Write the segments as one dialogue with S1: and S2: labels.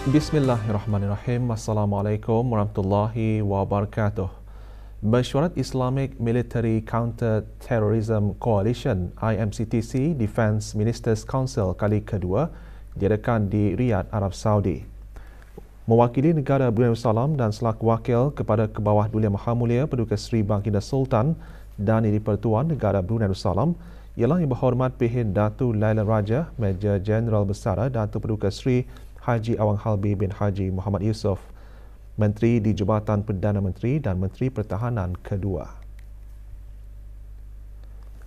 S1: Bismillahirrahmanirrahim. Assalamualaikum warahmatullahi wabarakatuh. Mesyuarat Islamic Military Counter-Terrorism Coalition IMCTC Defence Ministers Council kali kedua diadakan di Riyadh, Arab Saudi. Mewakili negara Brunei Darussalam dan selaku wakil kepada Kebawah Duli Maha Mulia Paduka Seri Baginda Sultan dan Di-Pertuan Negara Brunei Darussalam ialah Yang Berhormat PH Datuk Laila Raja, Major Jeneral Besara Datuk Paduka Seri Haji Awang Halbi bin Haji Muhammad Yusof, Menteri di Jabatan Perdana Menteri dan Menteri Pertahanan kedua.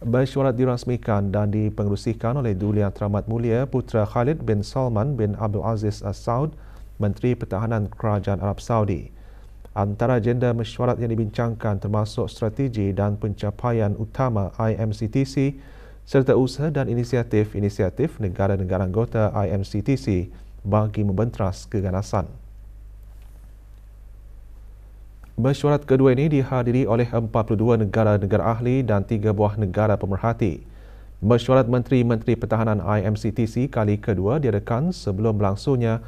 S1: Mesyuarat dirasmikan dan dipengerusikan oleh Duli Yang Teramat Mulia Putera Khalid bin Salman bin Abdul Aziz Al Saud, Menteri Pertahanan Kerajaan Arab Saudi. Antara agenda mesyuarat yang dibincangkan termasuk strategi dan pencapaian utama IMCTC serta usaha dan inisiatif-inisiatif negara-negara anggota IMCTC bagi membentras keganasan. Mesyuarat kedua ini dihadiri oleh 42 negara-negara ahli dan 3 buah negara pemerhati. Mesyuarat Menteri-Menteri Pertahanan IMCTC kali kedua diadakan sebelum berlangsungnya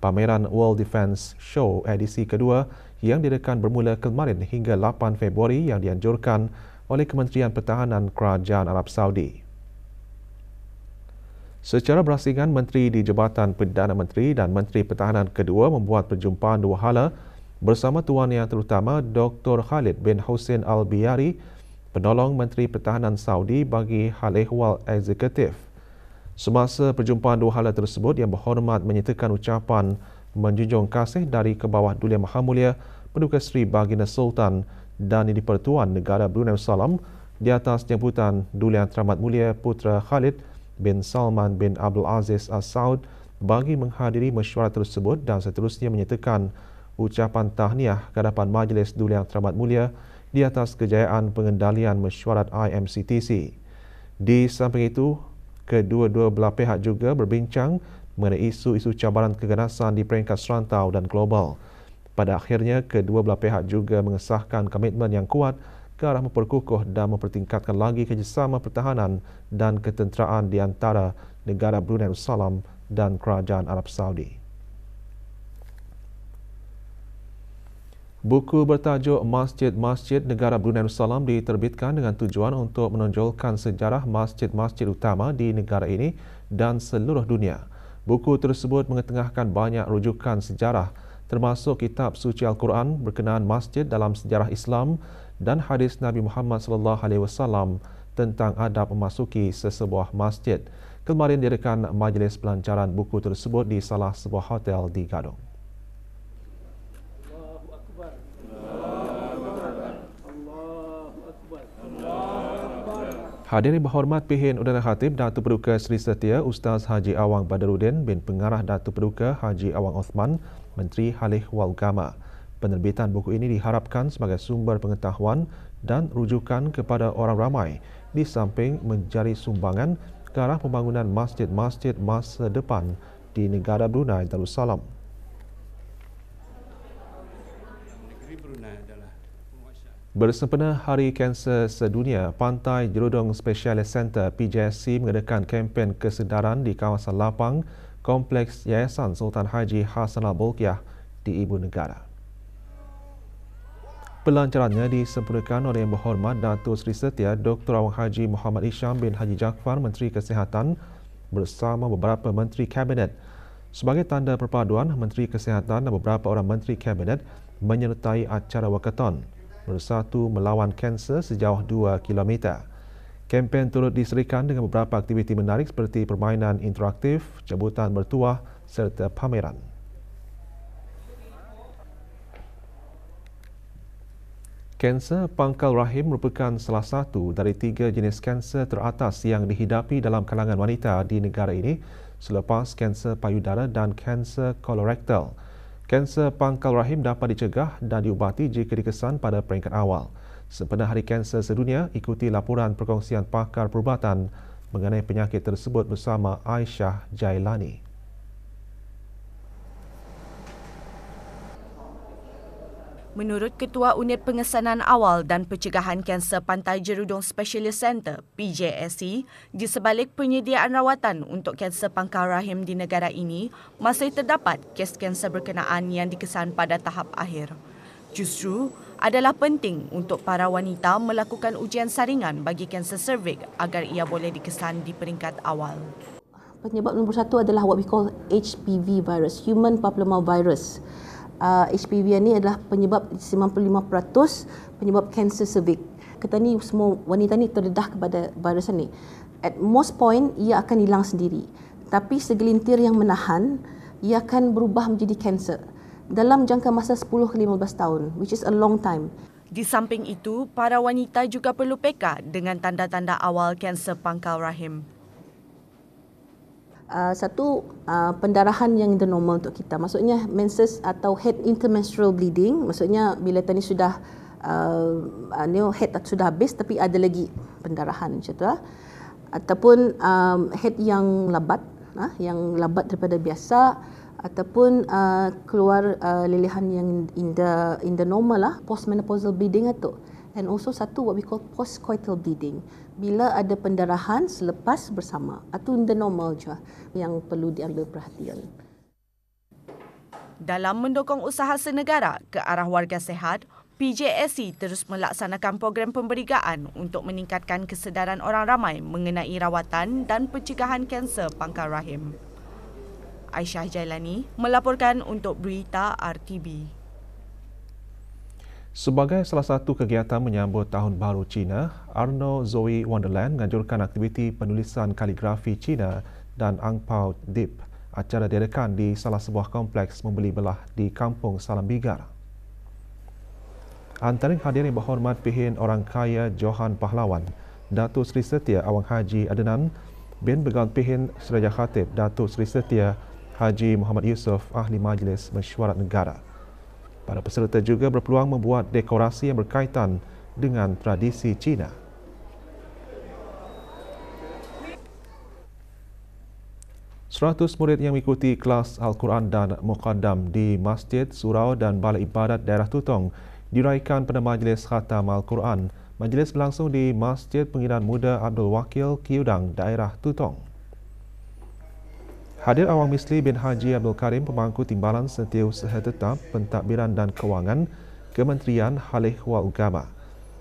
S1: pameran World Defence Show edisi kedua yang diadakan bermula kemarin hingga 8 Februari yang dianjurkan oleh Kementerian Pertahanan Kerajaan Arab Saudi. Secara berasingan, Menteri di Jabatan Perdana Menteri dan Menteri Pertahanan kedua membuat perjumpaan dua hala bersama Tuan Yang Terutama Dr. Khalid bin Hussein Al-Biyari, penolong Menteri Pertahanan Saudi bagi hal ehwal eksekutif. Semasa perjumpaan dua hala tersebut, Yang Berhormat menyertakan ucapan menjunjung kasih dari Kebawah Duli Maha Mulia Paduka Seri Baginda Sultan dan Di-Pertuan Negara Brunei Darussalam di atas jemputan Duli Yang Teramat Mulia Putera Khalid bin Salman bin Abdul Aziz Al Saud bagi menghadiri mesyuarat tersebut dan seterusnya menyertakan ucapan tahniah ke hadapan Majlis Duli Yang Teramat Mulia di atas kejayaan pengendalian mesyuarat IMCTC. Di samping itu, kedua-dua belah pihak juga berbincang mengenai isu-isu cabaran keganasan di peringkat serantau dan global. Pada akhirnya, kedua belah pihak juga mengesahkan komitmen yang kuat ke arah memperkukuh dan mempertingkatkan lagi kerjasama pertahanan dan ketenteraan di antara negara Brunei Darussalam dan Kerajaan Arab Saudi. Buku bertajuk Masjid-Masjid Negara Brunei Darussalam diterbitkan dengan tujuan untuk menonjolkan sejarah masjid-masjid utama di negara ini dan seluruh dunia. Buku tersebut mengetengahkan banyak rujukan sejarah termasuk kitab suci Al-Quran berkenaan masjid dalam sejarah Islam dan hadis Nabi Muhammad SAW tentang adab memasuki sesebuah masjid. Kemarin diadakan majlis pelancaran buku tersebut di salah sebuah hotel di Gadong. Hadirin berhormat PH Udara Khatib Datuk Paduka Seri Setia Ustaz Haji Awang Badaruddin bin Pengarah Datuk Paduka Haji Awang Osman, Menteri Hal Ehwal Agama. Penerbitan buku ini diharapkan sebagai sumber pengetahuan dan rujukan kepada orang ramai di samping menjadi sumbangan ke arah pembangunan masjid-masjid masa depan di negara Brunei Darussalam. Bersempena Hari Kanser Sedunia, Pantai Jerudong Specialist Center PJSC mengadakan kempen kesedaran di kawasan lapang Kompleks Yayasan Sultan Haji Hassan Al-Bolkiah di Ibu Negara. Pelancarannya disempurnakan oleh Yang Berhormat Datuk Seri Setia Dr. Awang Haji Muhammad Isham bin Haji Jaafar, Menteri Kesihatan bersama beberapa Menteri Kabinet. Sebagai tanda perpaduan, Menteri Kesihatan dan beberapa orang Menteri Kabinet menyertai acara wakaton Bersatu Melawan Kanser sejauh 2 km. Kempen turut diserikan dengan beberapa aktiviti menarik seperti permainan interaktif, cabutan bertuah serta pameran. Kanser pangkal rahim merupakan salah satu dari 3 jenis kanser teratas yang dihidapi dalam kalangan wanita di negara ini selepas kanser payudara dan kanser kolorektal. Kanser pangkal rahim dapat dicegah dan diubati jika dikesan pada peringkat awal. Sempena Hari Kanser Sedunia, ikuti laporan perkongsian pakar perubatan mengenai penyakit tersebut bersama Aisyah Jailani.
S2: Menurut Ketua Unit Pengesanan Awal dan Pencegahan Kanser Pantai Jerudong Specialist Centre (PJSC), di sebalik penyediaan rawatan untuk kanser pangkal rahim di negara ini, masih terdapat kes kanser berkenaan yang dikesan pada tahap akhir. Justru, adalah penting untuk para wanita melakukan ujian saringan bagi kanser cervix agar ia boleh dikesan di peringkat awal.
S3: Penyebab nombor 1 adalah what we call HPV virus, Human Papilloma Virus. HPV ini adalah penyebab 95% penyebab kanser cervix. Kita ni semua wanita ni terdedah kepada virus ini. At most point ia akan hilang sendiri. Tapi segelintir yang menahan, ia akan berubah menjadi kanser dalam jangka masa 10 ke 15 tahun, which is a long time.
S2: Di samping itu, para wanita juga perlu peka dengan tanda-tanda awal kanser pangkal rahim.
S3: Satu, pendarahan yang the normal untuk kita. Maksudnya menses atau head intermenstrual bleeding. Maksudnya bila tadi sudah head sudah habis tapi ada lagi pendarahan macam tu. Ataupun head yang lambat daripada biasa, ataupun keluar lelehan yang in the normal lah, postmenopausal bleeding itu. And also satu what we call postcoital bleeding. Bila ada pendarahan selepas bersama atau in the normal je yang perlu diambil perhatian.
S2: Dalam mendukung usaha senegara ke arah warga sihat, PJSC terus melaksanakan program pemberigaan untuk meningkatkan kesedaran orang ramai mengenai rawatan dan pencegahan kanser pangkal rahim. Aisyah Jailani melaporkan untuk Berita RTB.
S1: Sebagai salah satu kegiatan menyambut Tahun Baru Cina, Arno Zoe Wonderland menganjurkan aktiviti penulisan kaligrafi Cina dan Angpao Dip. Acara diadakan di salah sebuah kompleks membeli belah di Kampung Salam Bigar. Antara hadirin berhormat Pihin Orang Kaya Johan Pahlawan, Datuk Seri Setia Awang Haji Adenan, bin Begal Pihin Seraja Khatib Datuk Seri Setia Haji Muhammad Yusof, Ahli Majlis Mesyuarat Negara. Para peserta juga berpeluang membuat dekorasi yang berkaitan dengan tradisi Cina. Seratus murid yang mengikuti kelas Al-Quran dan Muqaddam di Masjid, Surau dan Balai Ibadat Daerah Tutong diraikan pada Majlis Khatam Al-Quran. Majlis berlangsung di Masjid Pengiran Muda Abdul Wakil, Kiudang, Daerah Tutong. Hadir Awang Misli bin Haji Abdul Karim, Pemangku Timbalan Setiausaha Tetap Pentadbiran dan Kewangan, Kementerian Hal Ehwal Agama.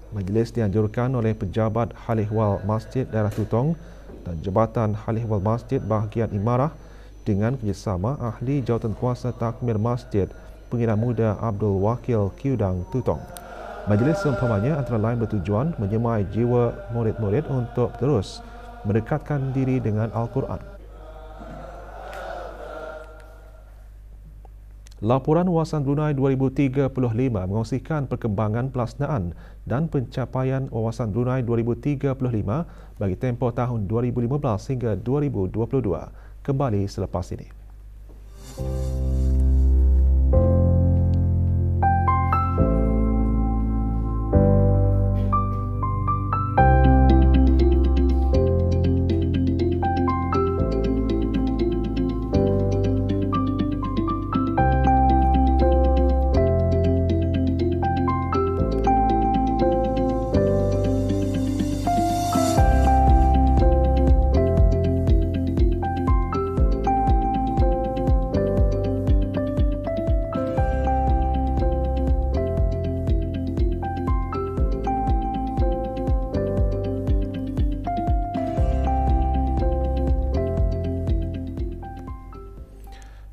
S1: Majlis dianjurkan oleh Pejabat Hal Ehwal Masjid Daerah Tutong dan Jabatan Hal Ehwal Masjid Bahagian Imarah dengan kerjasama Ahli Jawatankuasa Takmir Masjid Pengiran Muda Abdul Wakil, Kiudang, Tutong. Majlis seumpamanya antara lain bertujuan menyemai jiwa murid-murid untuk terus mendekatkan diri dengan Al-Quran. Laporan Wawasan Brunei 2035 mengongsikan perkembangan pelaksanaan dan pencapaian Wawasan Brunei 2035 bagi tempoh tahun 2015 hingga 2022. Kembali selepas ini.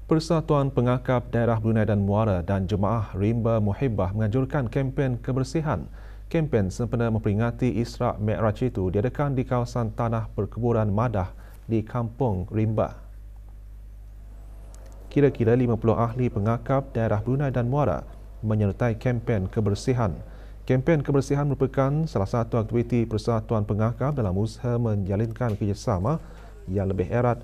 S1: Persatuan Pengakap Daerah Brunei dan Muara dan Jemaah Rimba Muhibbah menganjurkan kempen kebersihan. Kempen sempena memperingati Isra' Mi'raj itu diadakan di kawasan Tanah Perkuburan Madah di Kampung Rimba. Kira-kira 50 ahli pengakap daerah Brunei dan Muara menyertai kempen kebersihan. Kempen kebersihan merupakan salah satu aktiviti Persatuan Pengakap dalam usaha menjalinkan kerjasama yang lebih erat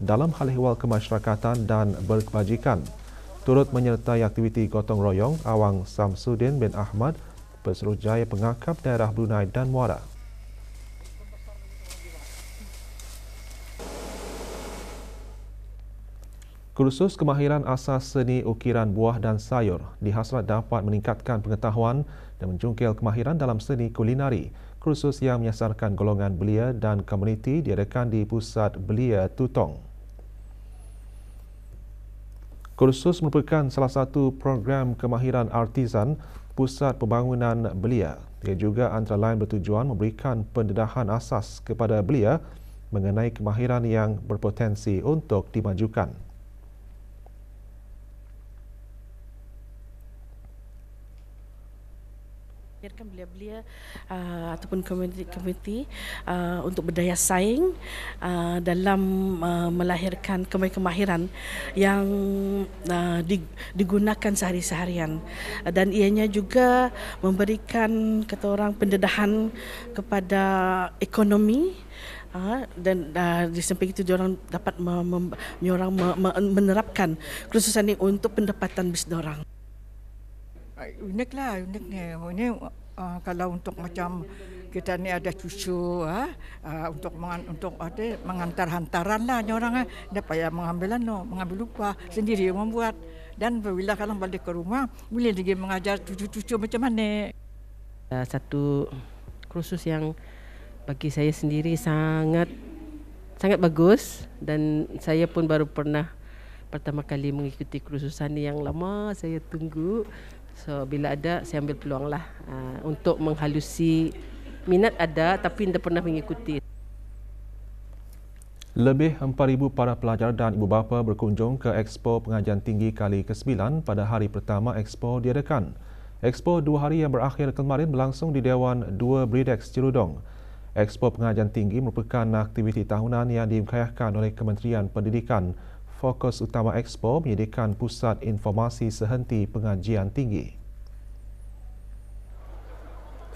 S1: dalam hal ehwal kemasyarakatan dan berkebajikan. Turut menyertai aktiviti gotong royong Awang Samsudin bin Ahmad, Pesuruhjaya Pengakap Daerah Brunei dan Muara. Kursus kemahiran asas seni ukiran buah dan sayur dihasrat dapat meningkatkan pengetahuan dan menjungkil kemahiran dalam seni kulinari. Kursus yang menyasarkan golongan belia dan komuniti diadakan di Pusat Belia Tutong. Kursus merupakan salah satu program kemahiran artisan Pusat Pembangunan Belia. Ia juga antara lain bertujuan memberikan pendedahan asas kepada belia mengenai kemahiran yang berpotensi untuk dimajukan.
S4: Biarkan belia-belia ataupun komuniti untuk berdaya saing dalam melahirkan kemahiran yang digunakan sehari-seharian, dan ianya juga memberikan kata orang pendedahan kepada ekonomi. Dan di samping itu diorang dapat menerapkan kursusan ini untuk pendapatan bisnes diorang.
S5: Unik ni. Ini kalau untuk macam kita ni ada cucu untuk ada mengantar hantaran lah orang dah payah mengambil upah sendiri membuat, dan bila kalau balik ke rumah boleh lagi mengajar cucu-cucu macam mana.
S6: Satu kursus yang bagi saya sendiri sangat bagus, dan saya pun baru pernah pertama kali mengikuti kursusan yang lama saya tunggu. So bila ada saya ambil peluang lah untuk menghalusi minat ada tapi tidak pernah mengikuti.
S1: Lebih 4,000 para pelajar dan ibu bapa berkunjung ke Expo Pengajian Tinggi kali ke-9 pada hari pertama Expo diadakan. Expo 2 hari yang berakhir kemarin berlangsung di Dewan 2 Bridex Cerudong. Expo Pengajian Tinggi merupakan aktiviti tahunan yang diupayakan oleh Kementerian Pendidikan. Fokus utama Expo menyediakan pusat informasi sehenti pengajian tinggi.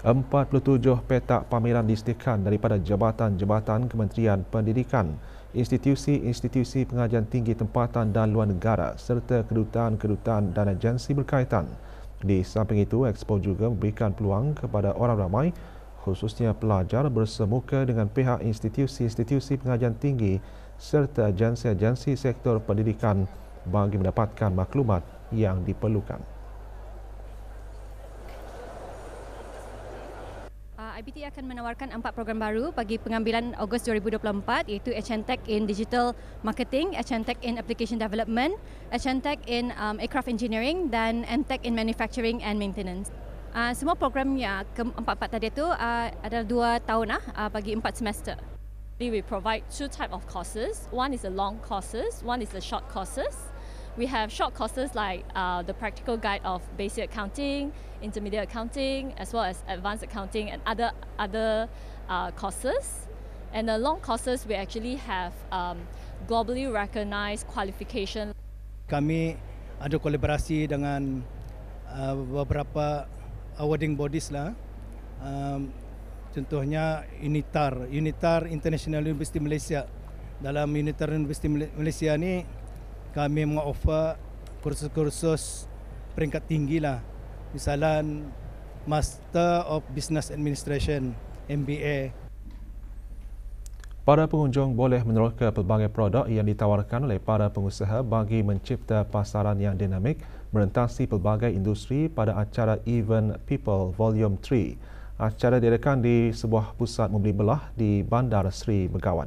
S1: 47 petak pameran disediakan daripada jabatan-jabatan Kementerian Pendidikan, institusi-institusi pengajian tinggi tempatan dan luar negara serta kedutaan-kedutaan dan agensi berkaitan. Di samping itu, Expo juga memberikan peluang kepada orang ramai khususnya pelajar bersemuka dengan pihak institusi-institusi pengajian tinggi serta agensi-agensi sektor pendidikan bagi mendapatkan maklumat yang diperlukan.
S7: IBT akan menawarkan 4 program baru bagi pengambilan Ogos 2024, iaitu HNTech in Digital Marketing, HNTech in Application Development, HNTech in Aircraft Engineering dan MTech in Manufacturing and Maintenance. Semua program yang keempat-empat tadi itu adalah 2 tahun bagi 4 semester.
S8: We provide 2 types of courses. One is the long courses, one is the short courses. We have short courses like the practical guide of basic accounting, intermediate accounting, as well as advanced accounting and other courses. And the long courses we actually have globally recognized qualification.
S9: Kami ada kolaborasi dengan beberapa awarding bodies lah. Contohnya UNITAR International University Malaysia. Dalam UNITAR University Malaysia ni kami mengoffer kursus-kursus peringkat tinggi lah. Misalan Master of Business Administration, MBA.
S1: Para pengunjung boleh meneroka pelbagai produk yang ditawarkan oleh para pengusaha bagi mencipta pasaran yang dinamik merentasi pelbagai industri pada acara Event People Volume 3. Acara diadakan di sebuah pusat membeli belah di Bandar Seri Begawan.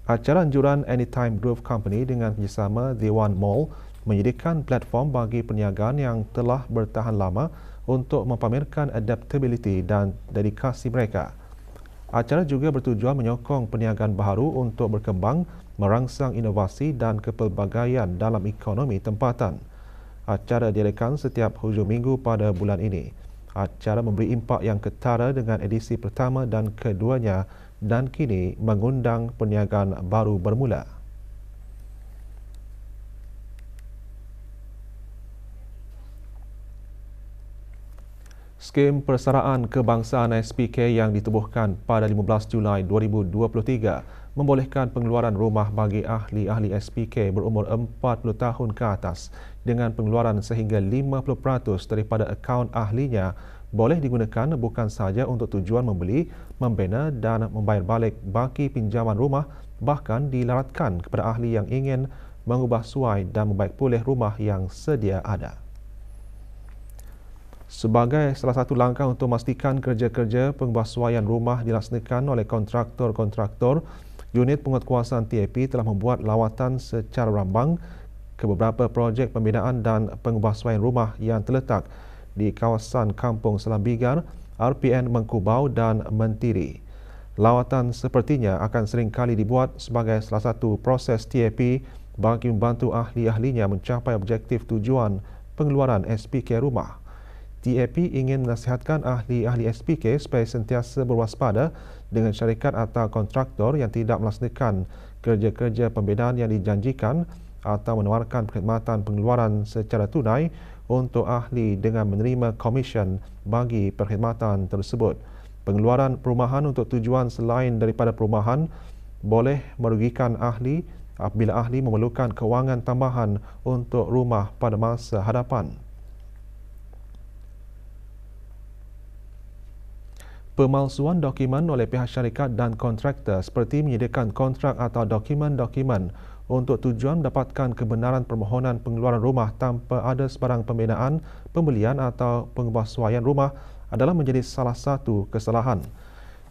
S1: Acara anjuran Anytime Group Company dengan kerjasama The One Mall menyediakan platform bagi perniagaan yang telah bertahan lama untuk mempamerkan adaptability dan dedikasi mereka. Acara juga bertujuan menyokong perniagaan baharu untuk berkembang, merangsang inovasi dan kepelbagaian dalam ekonomi tempatan. Acara diadakan setiap hujung minggu pada bulan ini. Acara memberi impak yang ketara dengan edisi pertama dan keduanya dan kini mengundang perniagaan baru bermula. Skim Persaraan Kebangsaan SPK yang ditubuhkan pada 15 Julai 2023 membolehkan pengeluaran rumah bagi ahli-ahli SPK berumur 40 tahun ke atas dengan pengeluaran sehingga 50% daripada akaun ahlinya boleh digunakan bukan sahaja untuk tujuan membeli, membina dan membayar balik baki pinjaman rumah, bahkan dilaratkan kepada ahli yang ingin mengubah suai dan membaik pulih rumah yang sedia ada. Sebagai salah satu langkah untuk memastikan kerja-kerja pengubahsuaian rumah dilaksanakan oleh kontraktor-kontraktor, unit penguatkuasaan TAP telah membuat lawatan secara rambang ke beberapa projek pembinaan dan pengubahsuaian rumah yang terletak di kawasan Kampung Selambigar, RPN Mengkubau dan Mentiri. Lawatan sepertinya akan sering kali dibuat sebagai salah satu proses TAP bagi membantu ahli-ahlinya mencapai objektif tujuan pengeluaran SPK rumah. TAP ingin menasihatkan ahli-ahli SPK supaya sentiasa berwaspada dengan syarikat atau kontraktor yang tidak melaksanakan kerja-kerja pembinaan yang dijanjikan atau menawarkan perkhidmatan pengeluaran secara tunai untuk ahli dengan menerima komisen bagi perkhidmatan tersebut. Pengeluaran perumahan untuk tujuan selain daripada perumahan boleh merugikan ahli apabila ahli memerlukan kewangan tambahan untuk rumah pada masa hadapan. Pemalsuan dokumen oleh pihak syarikat dan kontraktor seperti menyediakan kontrak atau dokumen-dokumen untuk tujuan mendapatkan kebenaran permohonan pengeluaran rumah tanpa ada sebarang pembinaan, pembelian atau pengubahsuaian rumah adalah menjadi salah satu kesalahan.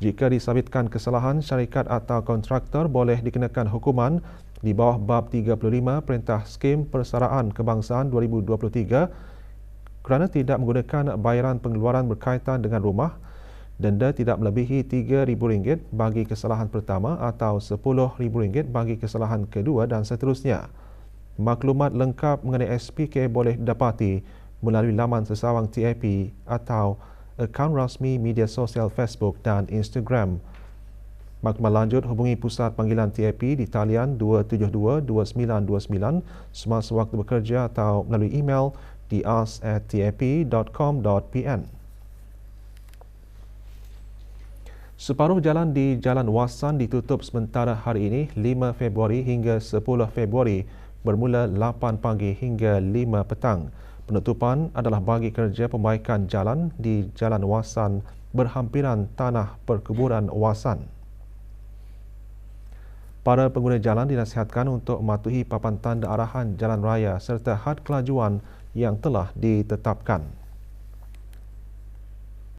S1: Jika disabitkan kesalahan, syarikat atau kontraktor boleh dikenakan hukuman di bawah bab 35 Perintah Skim Persaraan Kebangsaan 2023 kerana tidak menggunakan bayaran pengeluaran berkaitan dengan rumah. Denda tidak melebihi RM3,000 bagi kesalahan pertama atau RM10,000 bagi kesalahan kedua dan seterusnya. Maklumat lengkap mengenai SPK boleh didapati melalui laman sesawang TAP atau akaun rasmi media sosial Facebook dan Instagram. Maklumat lanjut hubungi Pusat Panggilan TAP di talian 272-2929 semasa waktu bekerja atau melalui email di ask@tap.com.pn. Separuh jalan di Jalan Wasan ditutup sementara hari ini 5 Februari hingga 10 Februari bermula 8 pagi hingga 5 petang. Penutupan adalah bagi kerja pembaikan jalan di Jalan Wasan berhampiran tanah perkuburan Wasan. Para pengguna jalan dinasihatkan untuk mematuhi papan tanda arahan jalan raya serta had kelajuan yang telah ditetapkan.